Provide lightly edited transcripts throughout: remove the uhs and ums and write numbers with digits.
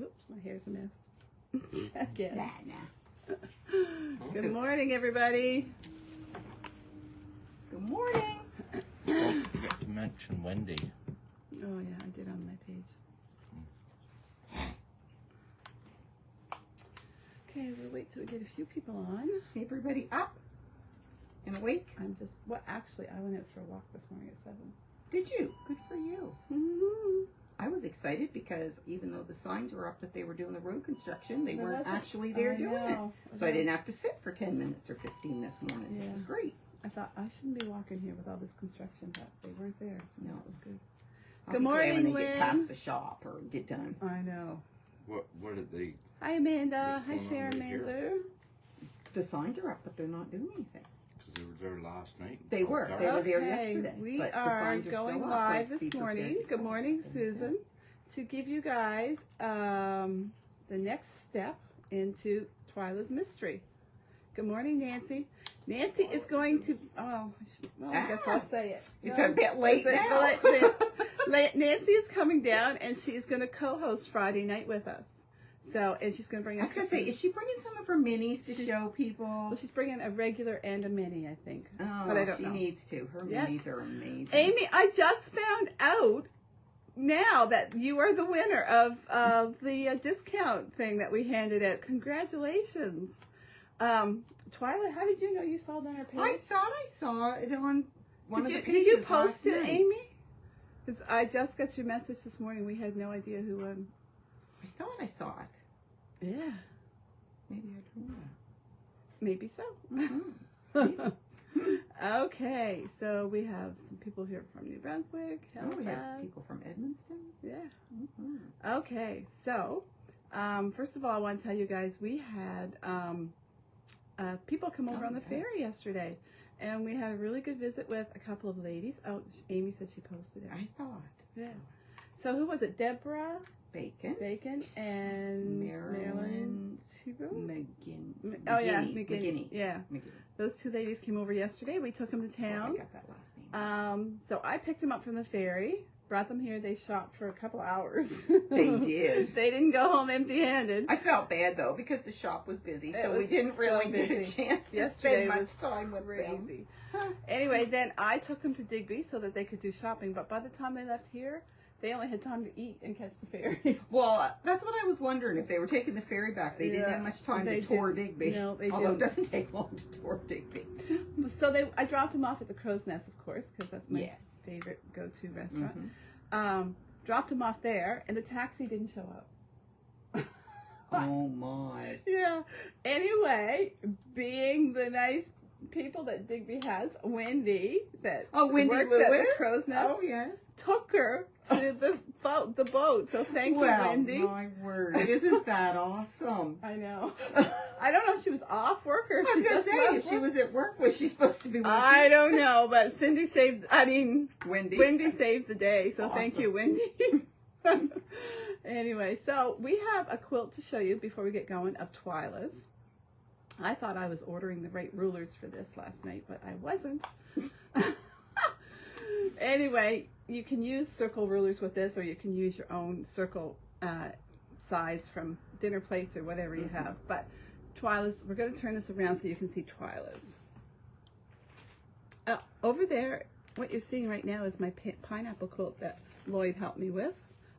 Oops, my hair's a mess. Again. Nah. Good morning, everybody. Good morning. Don't forget to mention Wendy. Oh, yeah, I did on my page. Okay, we'll wait till we get a few people on. Everybody up and awake? I'm just, well, actually, I went out for a walk this morning at 7. Did you? Good for you. Mm-hmm. I was excited because even though the signs were up that they were doing the road construction, they There weren't wasn't. actually there doing know. it. So I didn't have to sit for 10 minutes or 15 this morning. Yeah. It was great. I thought I shouldn't be walking here with all this construction, but they weren't there, so No. it was good. I'll Good be glad morning, when they Lynn. get past the shop or get done. I know. What did they? Hi, Amanda. Hi, What's going on Sharon right here? Manzer. The signs are up, but they're not doing anything. Because they were there last night. They were. They were there yesterday. We but the are signs going still up, live like, this be morning. prepared to Good stop. morning, Susan. To give you guys the next step into Twyla's mystery. Good morning, Nancy. Nancy is going to, I guess I'll say it. It's a bit late now. Nancy is coming down and she's going to co-host Friday night with us. So, and she's going to bring I us. was going to say, is she bringing some of her minis to show people? Well, she's bringing a regular and a mini, I think. Oh, but I don't she know. needs to. Her Yes. minis are amazing. Amy, I just found out now that you are the winner of the discount thing that we handed out. Congratulations. Twyla, how did you know you saw it on our page? I thought I saw it on one of the pages. Did you post last it, night. Amy? Because I just got your message this morning. We had no idea who won. I thought I saw it. Yeah. Maybe I drew Maybe so. it. Okay, so we have some people here from New Brunswick. Oh, we have Halifax. people from Edmonton. Yeah. Mm-hmm. Okay, so first of all, I want to tell you guys we had people come over on the ferry yesterday, and we had a really good visit with a couple of ladies. Oh, Amy said she posted it. I thought. Yeah. So who was it? Deborah Bacon. and Marilyn Thibault? McGinn. Oh yeah, McGinney. Yeah, McGinney. those two ladies came over yesterday. We took them to Oh, I town. got that last name. So I picked them up from the ferry, brought them here. They shopped for a couple hours. They did. They didn't go home empty-handed. I felt bad though because the shop was busy, It so we was didn't so really get a busy. chance to Yesterday spend much was time with them. Crazy. Anyway, then I took them to Digby so that they could do shopping. But by the time they left here, they only had time to eat and catch the ferry. Well, that's what I was wondering. If they were taking the ferry back, they didn't have much time to tour Digby. No, they Although didn't. it doesn't take long to tour Digby. So I dropped them off at the Crow's Nest, of course, because that's my favorite go-to restaurant. Mm-hmm. Dropped them off there, and the taxi didn't show up. Oh my. Yeah. Anyway, being the nice people that Digby has, Wendy, that Wendy works Lewis? at the Crow's Nest, Oh yes. took her to the boat. So thank you, Wendy. My word. Isn't that awesome? I know. I don't know if she was off work or if I was she going to just say, left if she work. was at work, was she supposed to be working? I don't know, but Wendy saved the day, so thank Awesome. you, Wendy. Anyway, so we have a quilt to show you before we get going of Twyla's. I thought I was ordering the right rulers for this last night, but I wasn't. Anyway, you can use circle rulers with this, or you can use your own circle size from dinner plates or whatever you have. But Twyla's, we're going to turn this around so you can see Twyla's. Over there, what you're seeing right now is my pineapple quilt that Lloyd helped me with.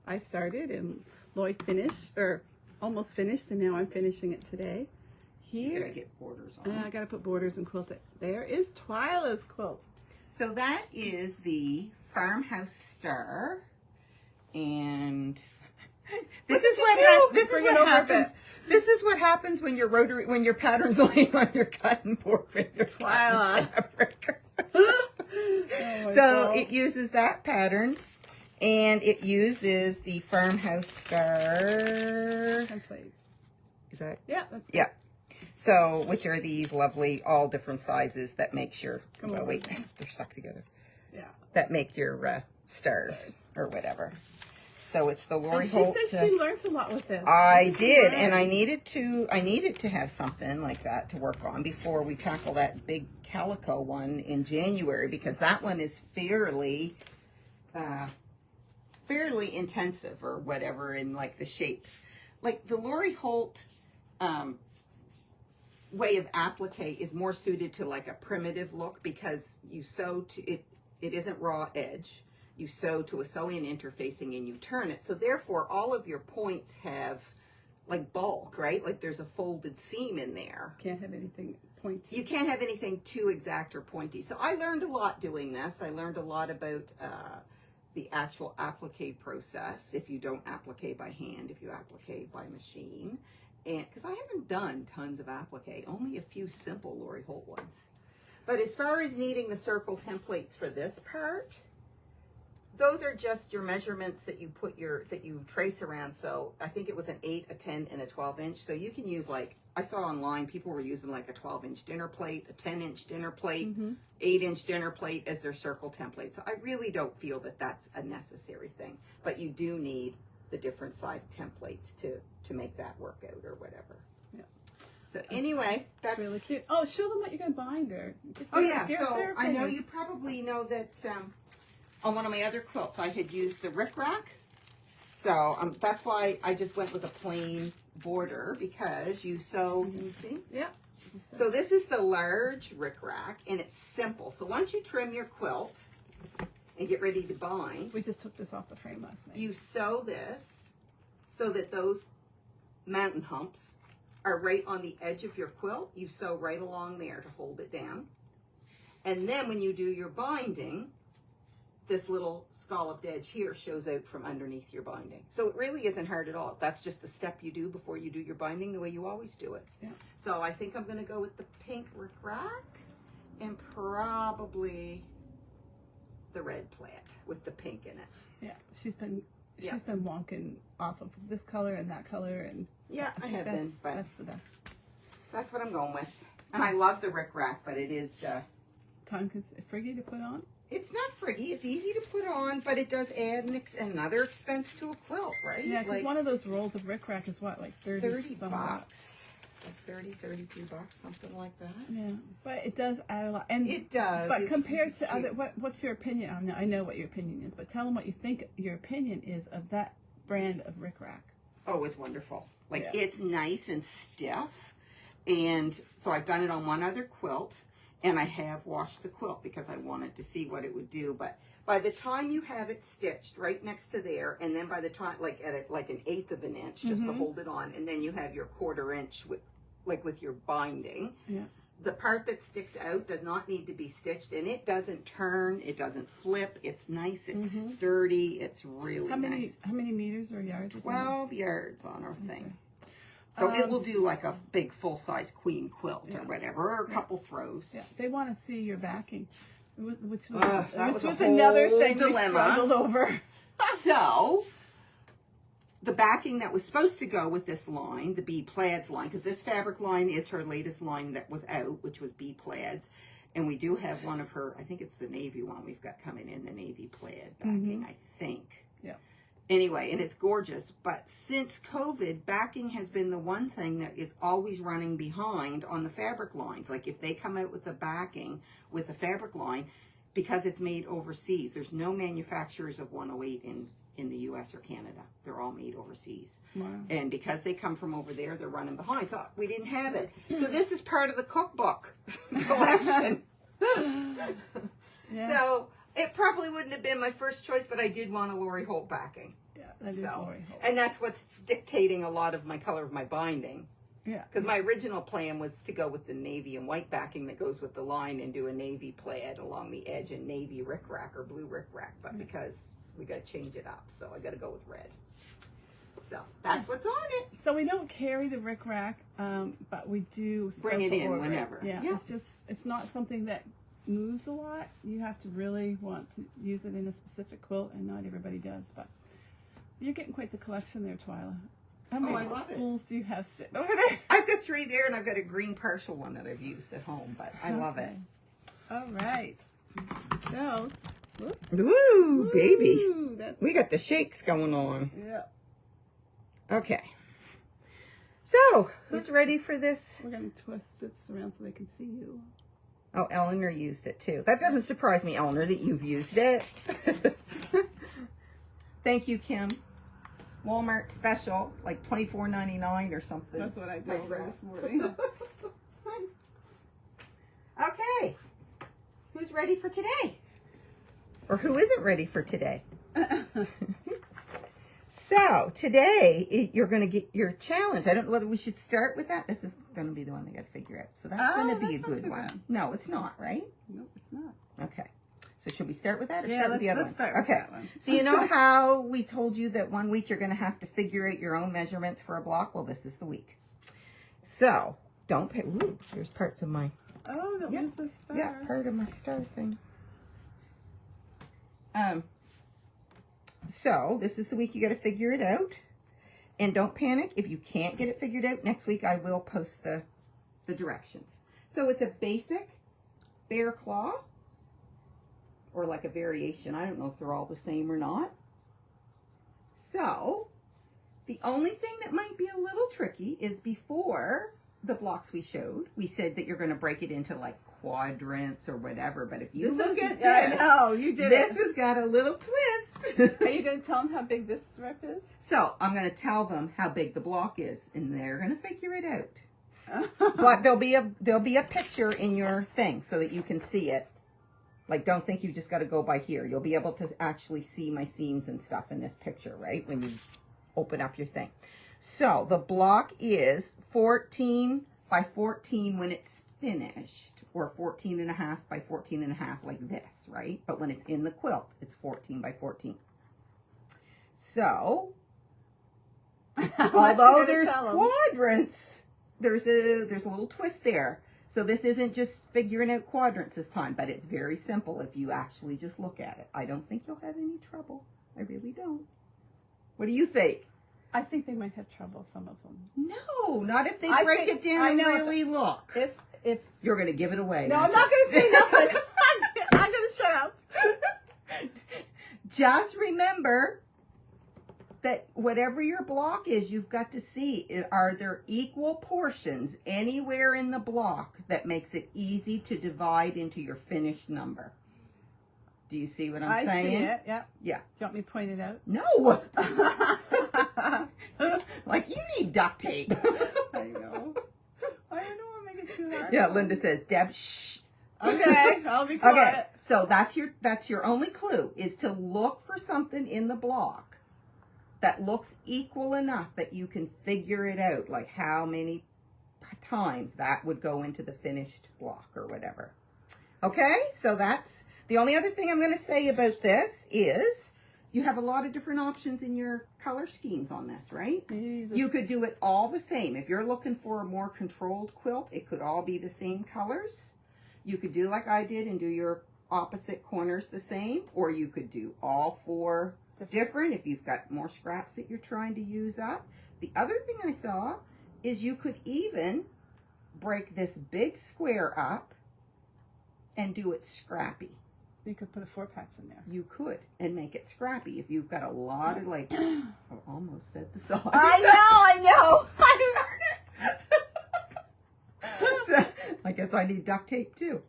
I started and Lloyd finished, or almost finished, and now I'm finishing it today. Here, Gotta get borders on. I gotta put borders and quilt it. There is Twyla's quilt. So that is the Farmhouse Star, and this is what happens. This is what happens when your pattern's only on your cutting board when you're Twyla. fabric. Oh So it uses that pattern, and it uses the Farmhouse Star. Templates. Is that? Yeah, that's good. Yeah. So, which are these lovely, all different sizes that makes your, Come well, on. wait, they're stuck together. Yeah. That make your stars or whatever. So it's the Lori And she Holt. said she learned a lot with this. I did, and I needed to have something like that to work on before we tackle that big calico one in January, because that one is fairly intensive or whatever in like the shapes. like the Lori Holt way of applique is more suited to like a primitive look because you sew to it. It isn't raw edge. You sew to a sew-in interfacing and you turn it. So therefore, all of your points have like bulk, right? Like there's a folded seam in there. Can't have anything pointy. You can't have anything too exact or pointy. So I learned a lot doing this. I learned a lot about the actual applique process. If you don't applique by hand, if you applique by machine. And because I haven't done tons of applique, only a few simple Lori Holt ones. But as far as needing the circle templates for this part, those are just your measurements that you that you trace around. So I think it was an 8, a 10, and a 12 inch. So you can use like, I saw online, people were using like a 12-inch dinner plate, a 10-inch dinner plate, 8-inch dinner plate as their circle template. So I really don't feel that that's a necessary thing, but you do need the different size templates to make that work out or whatever. Yeah. So anyway, that's really cute. Oh, show them what you're going to bind her. Oh yeah, so I know you probably know that on one of my other quilts I had used the rickrack. So that's why I just went with a plain border because you sew, can you see? Yeah. So this is the large rickrack and it's simple. So once you trim your quilt and get ready to bind, We just took this off the frame last night. you sew this so that those mountain humps are right on the edge of your quilt. You sew right along there to hold it down. And then when you do your binding, this little scalloped edge here shows out from underneath your binding. So it really isn't hard at all. That's just a step you do before you do your binding the way you always do it. Yeah. So I think I'm going to go with the pink rickrack and probably the red plaid with the pink in it. Yeah, she's been wonking off of this color and that color, and Yeah, I have been, but that's the best. that's what I'm going with. And I love the rickrack, but it is, Time friggy to put on. it's not friggy. It's easy to put on, but it does add another expense to a quilt, right? Yeah, because like one of those rolls of rickrack is what, like 30 some bucks. Like 30, 32 bucks, something like that. Yeah, but it does add a lot, and It does. But It's compared to cute. other, what's your opinion? I know what your opinion is, but tell them what you think your opinion is of that brand of rickrack. Oh, it's wonderful. Like Yeah. it's nice and stiff. And so I've done it on one other quilt and I have washed the quilt because I wanted to see what it would do. But by the time you have it stitched right next to there, and then by the time, like at like an 1/8 of an inch, just to hold it on, and then you have your 1/4 inch with your binding. Yeah. The part that sticks out does not need to be stitched, and it doesn't turn, it doesn't flip. It's nice, it's sturdy, it's really nice. How many meters or yards? is it? 12 yards on our thing. So it will do like a big full-size queen quilt or whatever, or a couple throws. Yeah, they want to see your backing, which was that which was a was another whole thing dilemma. we struggled over. So the backing that was supposed to go with this line, the B Plaids line, because this fabric line is her latest line that was out, which was B Plaids. And we do have one of her, I think it's the navy one we've got coming in, the navy plaid backing, I think. Yeah. Anyway, and it's gorgeous. But since COVID, backing has been the one thing that is always running behind on the fabric lines. Like if they come out with the backing with a fabric line, because it's made overseas, there's no manufacturers of 108 in the US or Canada. They're all made overseas. Wow. And because they come from over there, they're running behind. So we didn't have it. So this is part of the cookbook collection. Yeah. So it probably wouldn't have been my first choice, but I did want a Lori Holt backing. Yeah, that is Lori Holt. And that's what's dictating a lot of my color of my binding. Yeah. Because my original plan was to go with the navy and white backing that goes with the line and do a navy plaid along the edge and navy rickrack or blue rickrack. But because we got to change it up, so I got to go with red. So that's what's on it. So we don't carry the rickrack, but we do Bring it special in order whenever. Yeah, Yeah. it's not something that moves a lot. You have to really want to use it in a specific quilt, and not everybody does. But you're getting quite the collection there, Twyla. How many I love it. spools do you have sitting over there? I've got 3 there, and I've got a green partial one that I've used at home, but I love it. All right. So, whoops. Ooh, baby. Ooh, that's, We got the shakes going on. yeah. Okay. So, who's ready for this? We're going to twist it around so they can see you. Oh, Eleanor used it too. That doesn't surprise me, Eleanor, that you've used it. Thank you, Kim. Walmart special, like $24.99 or something. That's what I My told her dress. this morning. Okay. Who's ready for today? Or who isn't ready for today? So, today, you're going to get your challenge. I don't know whether we should start with that. This is going to be the one they got to figure out. So, that's going to be a that's not good too one. bad. No, it's not, right? No, it's not. Okay. So, should we start with that or Yeah, start with the other let's one? start with Okay. that one. So, you know how we told you that one week you're going to have to figure out your own measurements for a block? Well, this is the week. So, don't pay. Ooh, there's parts of my, Oh, don't Yep. lose the star. yeah, part of my star thing. So, this is the week you got to figure it out. And don't panic. If you can't get it figured out, next week I will post the directions. So, it's a basic bear claw. Or like a variation. I don't know if they're all the same or not. So, the only thing that might be a little tricky is before the blocks we showed, we said that you're going to break it into like quadrants or whatever. But if you look at I this, know, you did this it. has got a little twist. Are you going to tell them how big this strip is? So I'm going to tell them how big the block is, and they're going to figure it out. But there'll be a picture in your thing so that you can see it. Like, don't think you just got to go by here. You'll be able to actually see my seams and stuff in this picture, right? When you open up your thing. So the block is 14 by 14 when it's finished, or 14 and a half by 14 and a half like this, right? But when it's in the quilt, it's 14 by 14. So, although there's quadrants, there's a little twist there. So this isn't just figuring out quadrants this time, but it's very simple if you actually just look at it. I don't think you'll have any trouble. I really don't. What do you think? I think they might have trouble, some of them. No, not if they I break think- it down I and know really look. If You're going to give it away. no, aren't I'm you? not going to say nothing. I'm going to shut up. Just remember that whatever your block is, you've got to see, are there equal portions anywhere in the block that makes it easy to divide into your finished number? Do you see what I'm saying? I see it, yeah. Yeah. Do you want me to point it out? No! Like, you need duct tape. I know. I don't want to make it too hard. Yeah, Linda says, Deb, shh. Okay, I'll be quiet. Okay, so that's your only clue, is to look for something in the block that looks equal enough that you can figure it out, like how many times that would go into the finished block or whatever. Okay, so that's the only other thing I'm going to say about this is you have a lot of different options in your color schemes on this, right? You could do it all the same. If you're looking for a more controlled quilt, it could all be the same colors. You could do like I did and do your opposite corners the same, or you could do all four different if you've got more scraps that you're trying to use up. The other thing I saw is you could even break this big square up and do it scrappy. You could put a 4-patch in there. You could, and make it scrappy if you've got a lot of, like, I almost said the size. I know. So, I guess I need duct tape too.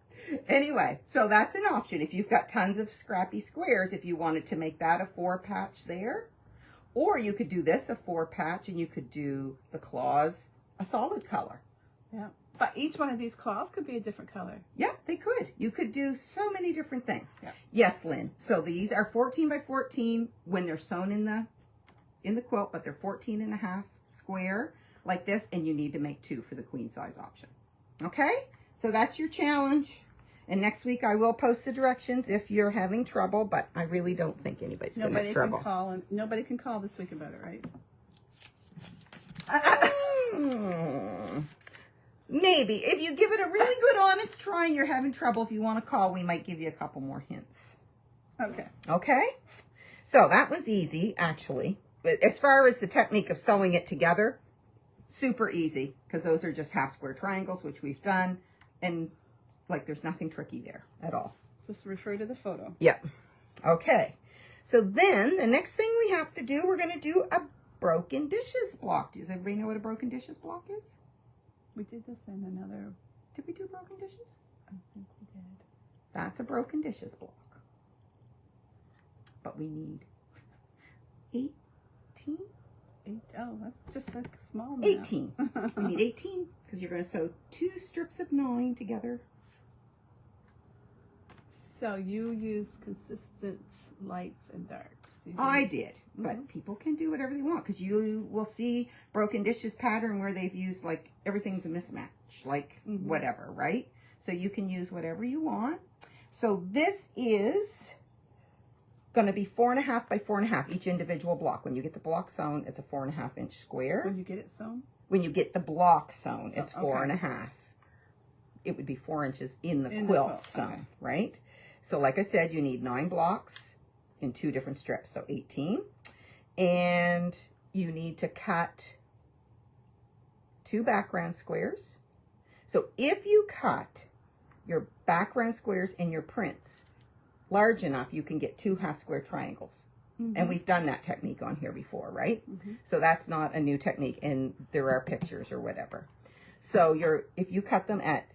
Anyway, so that's an option. If you've got tons of scrappy squares, if you wanted to make that a 4-patch there, or you could do this a 4-patch and you could do the claws a solid color. Yeah. But each one of these claws could be a different color. Yeah, they could. You could do so many different things. Yeah. Yes, Lynn. So these are 14 by 14 when they're sewn in the quilt, but they're 14 and a half square like this, and you need to make 2 for the queen size option. Okay? So that's your challenge. And next week I will post the directions if you're having trouble, but I really don't think anybody's going to have trouble. Nobody can call this week about it, right? Maybe. If you give it a really good honest try and you're having trouble, if you want to call, we might give you a couple more hints. Okay. Okay? So that one's easy, actually. But as far as the technique of sewing it together, super easy, because those are just half square triangles, which we've done, and like there's nothing tricky there at all. Just refer to the photo. Yep. Okay. So then the next thing we have to do, we're going to do a broken dishes block. Does everybody know what a broken dishes block is? We did this in another... Did we do broken dishes? I think we did. That's a broken dishes block. But we need 18 Oh, that's just a small amount. 18. We need 18 because you're going to sew 2 strips of 9 together. So you use consistent lights and darks. I did, but people can do whatever they want because you will see broken dishes pattern where they've used like everything's a mismatch, like whatever, right? So you can use whatever you want. So this is going to be 4.5 by 4.5 each individual block. When you get the block sewn, it's a 4.5 inch square. When you get it sewn? When you get the block sewn, it's 4.5. It would be 4 inches in the quilt sewn, right? So like I said, you need 9 blocks in 2 different strips, so 18. And you need to cut 2 background squares. So if you cut your background squares and your prints large enough, you can get 2 half square triangles. And we've done that technique on here before, right? So that's not a new technique, and there are pictures or whatever. So if you cut them at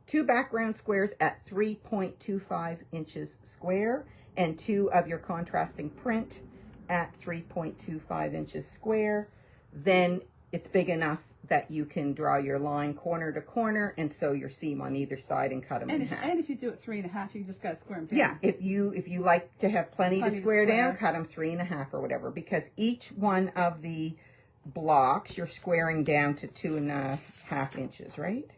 2 background squares at 3.25 inches square, and 2 of your contrasting print at 3.25 inches square, then it's big enough that you can draw your line corner to corner and sew your seam on either side and cut them in half. And if you do it 3.5, you just got to square them down. Yeah, if you like to have plenty to square down, cut them 3.5 or whatever, because each one of the blocks you're squaring down to 2.5 inches, right?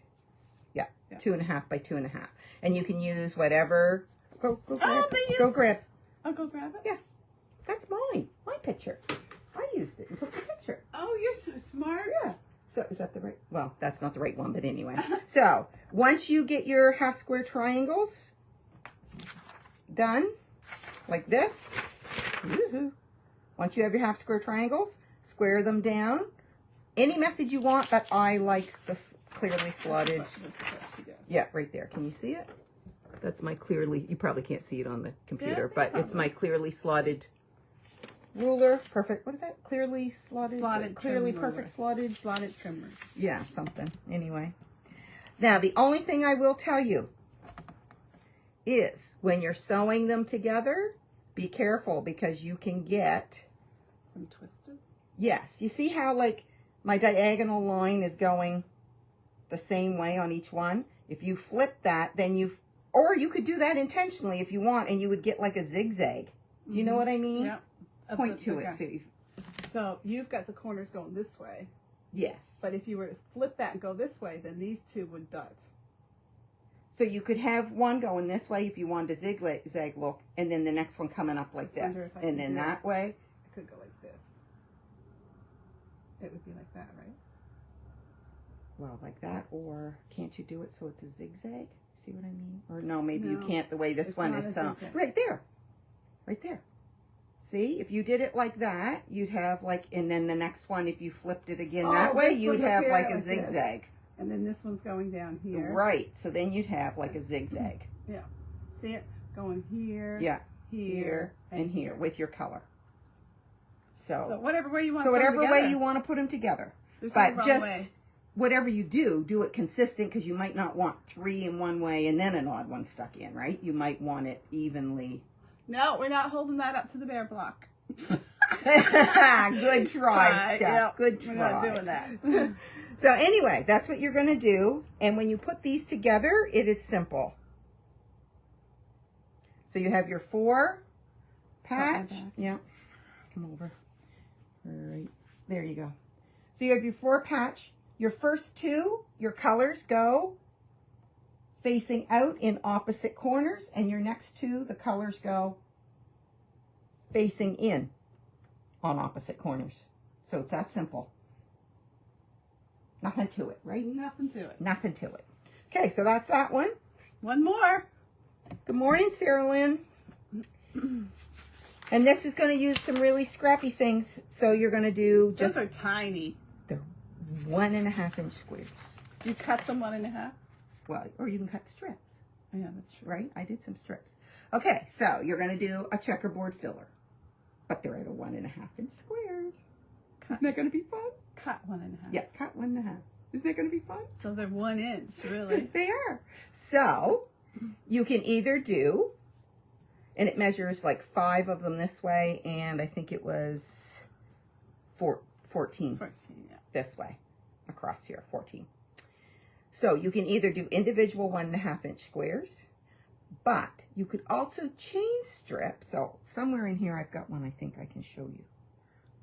Yeah, 2.5 by 2.5, and you can use whatever. Go grab. Go grab. I'll go grab it. Yeah, that's mine. My picture. I used it and took the picture. Oh, you're so smart. Yeah. So is that the right? Well, that's not the right one, but anyway. So once you get your half square triangles done, like this. Woohoo. Once you have your half square triangles, square them down. Any method you want, but I like this clearly slotted. Yeah, right there. Can you see it? That's my clearly, you probably can't see it on the computer, but it's my clearly slotted ruler. Perfect. What is that? Clearly slotted? Clearly perfect slotted? Slotted trimmer. Yeah, something. Anyway. Now, the only thing I will tell you is when you're sewing them together, be careful because you can get them twisted. Yes. You see how like my diagonal line is going the same way on each one? If you flip that, then or you could do that intentionally if you want, and you would get like a zigzag. Do you know what I mean? Yeah. Point to it. So you've got the corners going this way. Yes. But if you were to flip that and go this way, then these 2 would dot. So you could have one going this way if you wanted a zigzag look, and then the next one coming up like this. And then that way. I could go like this. It would be like that, right? Well, like that, or can't you do it so it's a zigzag? See what I mean? Or no, maybe you can't the way this one is sewn. Right there. Right there. See, if you did it like that, you'd have like, and then the next one, if you flipped it again that way, you'd have like a zigzag. And then this one's going down here. Right. So then you'd have like a zigzag. Yeah. See it? Going here. Yeah. Here. And here with your color. So whatever way you want to put them together. So whatever way you want to put them together. There's but no wrong just way. Whatever you do it consistent, because you might not want 3 in one way and then an odd one stuck in, right? You might want it evenly. No, we're not holding that up to the bear block. Good try, Steph. Yep. Good try. We're not doing that. So anyway, that's what you're going to do. And when you put these together, it is simple. So you have your 4 patch. Yeah. Come over. All right. There you go. So you have your 4 patch. Your first 2, your colors go facing out in opposite corners, and your next 2, the colors go facing in on opposite corners. So it's that simple. Nothing to it, right? Nothing to it. Nothing to it. Okay, so that's that one. One more. Good morning, Sarah Lynn. And this is going to use some really scrappy things. So you're going to do just... Those are tiny. They're 1.5 inch squares. You cut them 1.5? Well, or you can cut strips. Yeah, that's true. Right? I did some strips. Okay, so you're going to do a checkerboard filler. But they're at a 1.5 inch squares. Isn't that going to be fun? Cut 1.5. Yeah, cut 1.5. Isn't that going to be fun? So they're 1 inch, really. They are. So you can either do And it measures like 5 of them this way, and I think it was 14 14, yeah. this way, across here, 14. So you can either do individual 1.5 inch squares, but you could also chain strip. So somewhere in here I've got one I think I can show you.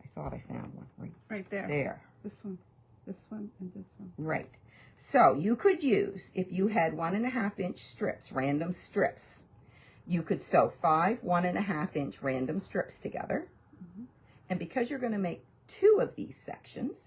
I thought I found one Right there. there. This one, and this one. Right. So you could use, if you had 1.5 inch strips, random strips, you could sew 5 1.5 inch random strips together. And because you're going to make 2 of these sections,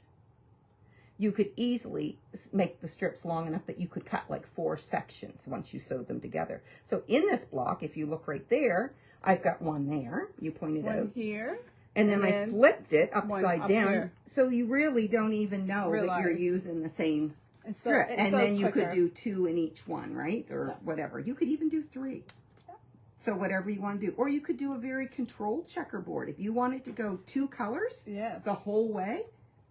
you could easily make the strips long enough that you could cut like 4 sections once you sewed them together. So in this block, if you look right there, I've got one there, you pointed One out. here. And then I flipped it upside up down. here. So you really don't even know that you're using the same strip. And then you could do 2 in each one, right? Or whatever. You could even do 3. So whatever you want to do. Or you could do a very controlled checkerboard. If you wanted to go 2 colors the whole way,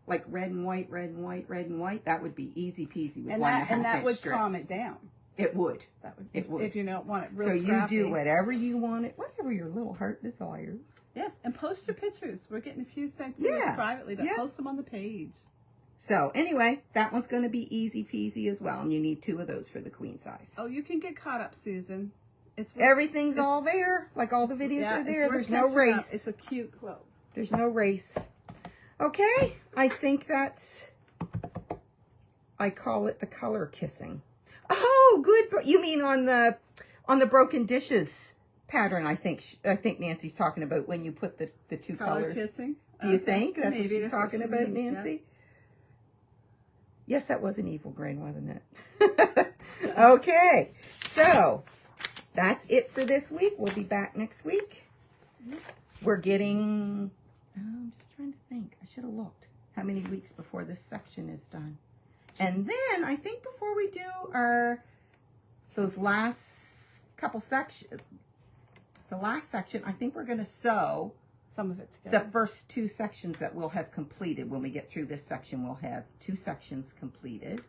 like red and white, red and white, red and white, that would be easy peasy with 1.5 and that inch would strips. calm it down. It would. That would. It would. If you don't want it real so scrappy. you do whatever you want it, whatever your little heart desires. Yes, and post your pictures. We're getting a few sent to us privately, but post them on the page. So anyway, that one's going to be easy peasy as well, and you need 2 of those for the queen size. Oh, you can get caught up, Susan. Everything's all there, like all the videos are there. There's no race. It's a cute quilt. There's no race. Okay, I think that's, I call it the color kissing. Oh, good. You mean on the broken dishes pattern? I think Nancy's talking about when you put the 2 colors. Color kissing. Do you think that's Maybe what she's that's talking what she about, means, Nancy? Yes, that was an evil grin, wasn't it? Okay, so that's it for this week. We'll be back next week. Yes. We're getting, I'm just trying to think. I should have looked how many weeks before this section is done. And then I think before we do those last couple sections, the last section, I think we're going to sew some of it together. the first 2 sections that we'll have completed. When we get through this section, we'll have 2 sections completed.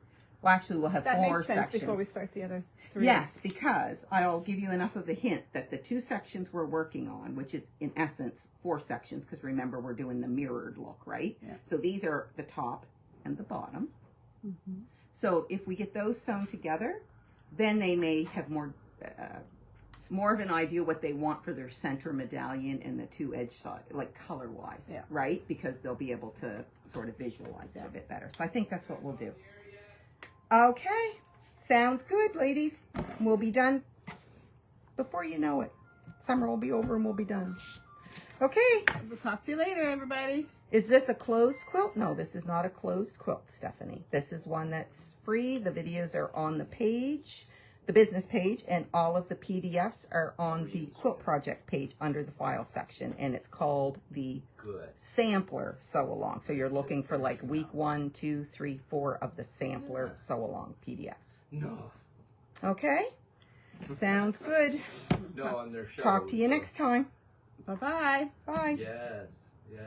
Well, actually, we'll have 4 makes sense sections. before we start the other 3. Yes, because I'll give you enough of a hint that the 2 sections we're working on, which is in essence 4 sections, because remember we're doing the mirrored look, right? Yeah. So these are the top and the bottom. So if we get those sewn together, then they may have more of an idea what they want for their center medallion and the 2 edge side, like color-wise, right? Because they'll be able to sort of visualize it a bit better. So I think that's what we'll do. Okay, sounds good, ladies. We'll be done before you know it. Summer will be over and we'll be done. Okay. We'll talk to you later, everybody. Is this a closed quilt? No, this is not a closed quilt, Stephanie. This is one that's free. The videos are on the page, the business page, and all of the PDFs are on the quilt project page under the file section, and it's called the Sampler Sew Along. So you're looking for like week 1, 2, 3, 4 of the Sampler Sew Along PDFs. No. Okay? Sounds good. No, and they're Talk to you next time. Bye-bye. Bye. Yes. Yeah.